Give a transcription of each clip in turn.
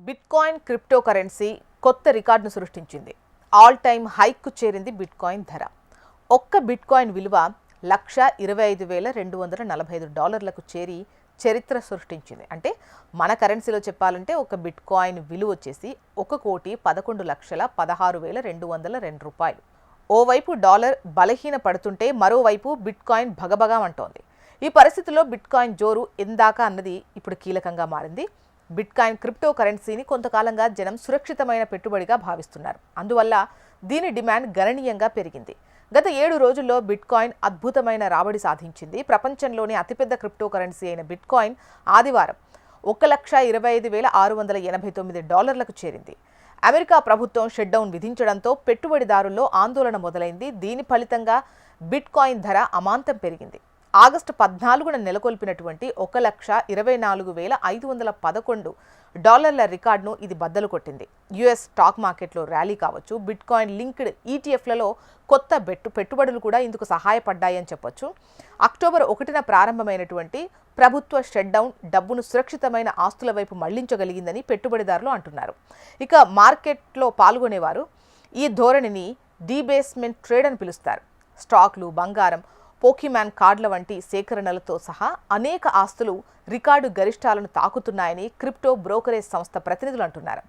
Bitcoin crypto currency కొత్త రికార్డును సృష్టించింది. ఆల్ టైమ్ హైక్ చేరింది బిట్కాయిన్ ధర. ఒక్క బిట్కాయిన్ విలువ $125,245 చేరి చరిత్ర సృష్టించింది. అంటే మన కరెన్సీలో చెప్పాలంటే ఒక బిట్కాయిన్ విలువ వచ్చేసి 1,11,16,202 రూపాయలు. ఓవైపు డాలర్ బలహీన పడుతుంటే మరోవైపు బిట్కాయిన్ భగభగా అంటోంది. ఈ పరిస్థితుల్లో బిట్కాయిన్ జోరు ఎందాకా అన్నది ఇప్పుడు కీలకంగా మారింది. బిట్కాయిన్ క్రిప్టో కరెన్సీని కొంతకాలంగా జనం సురక్షితమైన పెట్టుబడిగా భావిస్తున్నారు. అందువల్ల దీని డిమాండ్ గణనీయంగా పెరిగింది. గత 7 రోజుల్లో బిట్కాయిన్ అద్భుతమైన రాబడి సాధించింది. ప్రపంచంలోని అతిపెద్ద క్రిప్టో కరెన్సీ అయిన బిట్కాయిన్ ఆదివారం $1,25,689 చేరింది. అమెరికా ప్రభుత్వం షట్డౌన్ విధించడంతో పెట్టుబడిదారుల్లో ఆందోళన మొదలైంది. దీని ఫలితంగా బిట్కాయిన్ ధర అమాంతం పెరిగింది. ఆగస్టు 14న నెలకొల్పినటువంటి $1,24,511 రికార్డును ఇది బద్దలు కొట్టింది. యుఎస్ స్టాక్ మార్కెట్లో ర్యాలీ కావచ్చు, బిట్కాయిన్ లింక్డ్ ఈటీఎఫ్లలో కొత్త పెట్టుబడులు కూడా ఇందుకు సహాయపడ్డాయని చెప్పొచ్చు. అక్టోబర్ 1న ప్రారంభమైనటువంటి ప్రభుత్వ షట్డౌన్ డబ్బును సురక్షితమైన ఆస్తుల వైపు మళ్లించగలిగిందని పెట్టుబడిదారులు అంటున్నారు. ఇక మార్కెట్లో పాల్గొనేవారు ఈ ధోరణిని డీబేస్మెంట్ ట్రేడ్ అని పిలుస్తారు. స్టాక్లు, బంగారం, పోకీమాన్ కార్డుల వంటి సేకరణలతో సహా అనేక ఆస్తులు రికార్డు గరిష్టాలను తాకుతున్నాయని క్రిప్టో బ్రోకరేజ్ సంస్థ ప్రతినిధులు అంటున్నారు.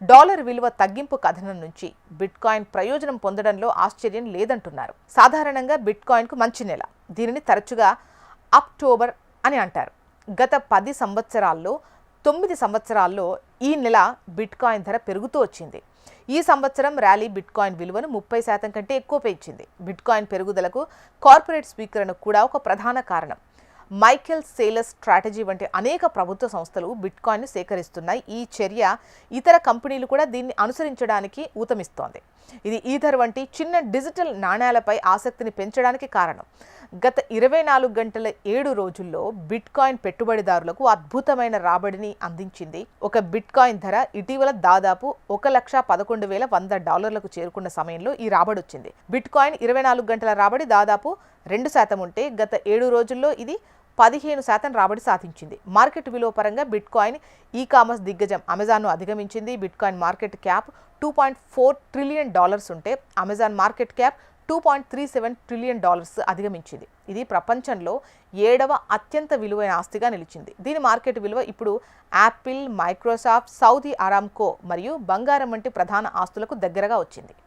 డాలర్ విలువ తగ్గింపు కథనం నుంచి బిట్కాయిన్ ప్రయోజనం పొందడంలో ఆశ్చర్యం లేదంటున్నారు. సాధారణంగా బిట్కాయిన్కు మంచి నెల. దీనిని తరచుగా అక్టోబర్ అని అంటారు. గత 10 సంవత్సరాల్లో 9 సంవత్సరాల్లో ఈ నెల బిట్కాయిన్ ధర పెరుగుతూ వచ్చింది. ఈ సంవత్సరం ర్యాలీ బిట్కాయిన్ విలువను 30% కంటే ఎక్కువ పెంచింది. బిట్కాయిన్ పెరుగుదలకు కార్పొరేట్ స్వీకరణ కూడా ఒక ప్రధాన కారణం. మైకెల్ సేలర్స్ స్ట్రాటజీ వంటి అనేక ప్రభుత్వ సంస్థలు బిట్కాయిన్ను సేకరిస్తున్నాయి. ఈ చర్య ఇతర కంపెనీలు కూడా దీన్ని అనుసరించడానికి ఊతమిస్తోంది. ఇది ఈథర్ వంటి చిన్న డిజిటల్ నాణ్యాలపై ఆసక్తిని పెంచడానికి కారణం. గత 24 గంటల 7 రోజుల్లో బిట్కాయిన్ పెట్టుబడిదారులకు అద్భుతమైన రాబడిని అందించింది. ఒక బిట్కాయిన్ ధర ఇటీవల దాదాపు $1,11,100 చేరుకున్న సమయంలో ఈ రాబడి వచ్చింది. బిట్కాయిన్ 24 గంటల రాబడి దాదాపు 2% ఉంటే గత 7 రోజుల్లో ఇది 15% రాబడి సాధించింది. మార్కెట్ విలువ పరంగా బిట్కాయిన్ ఈ-కామర్స్ దిగ్గజం అమెజాన్ను అధిగమించింది. బిట్కాయిన్ మార్కెట్ క్యాప్ $2.4 ట్రిలియన్ ఉంటే అమెజాన్ మార్కెట్ క్యాప్ $2.37 ట్రిలియన్ అధిగమించింది. ఇది ప్రపంచంలో 7వ అత్యంత విలువైన ఆస్తిగా నిలిచింది. దీని మార్కెట్ విలువ ఇప్పుడు యాపిల్, మైక్రోసాఫ్ట్, సౌదీ అరామ్కో మరియు బంగారం వంటి ప్రధాన ఆస్తులకు దగ్గరగా వచ్చింది.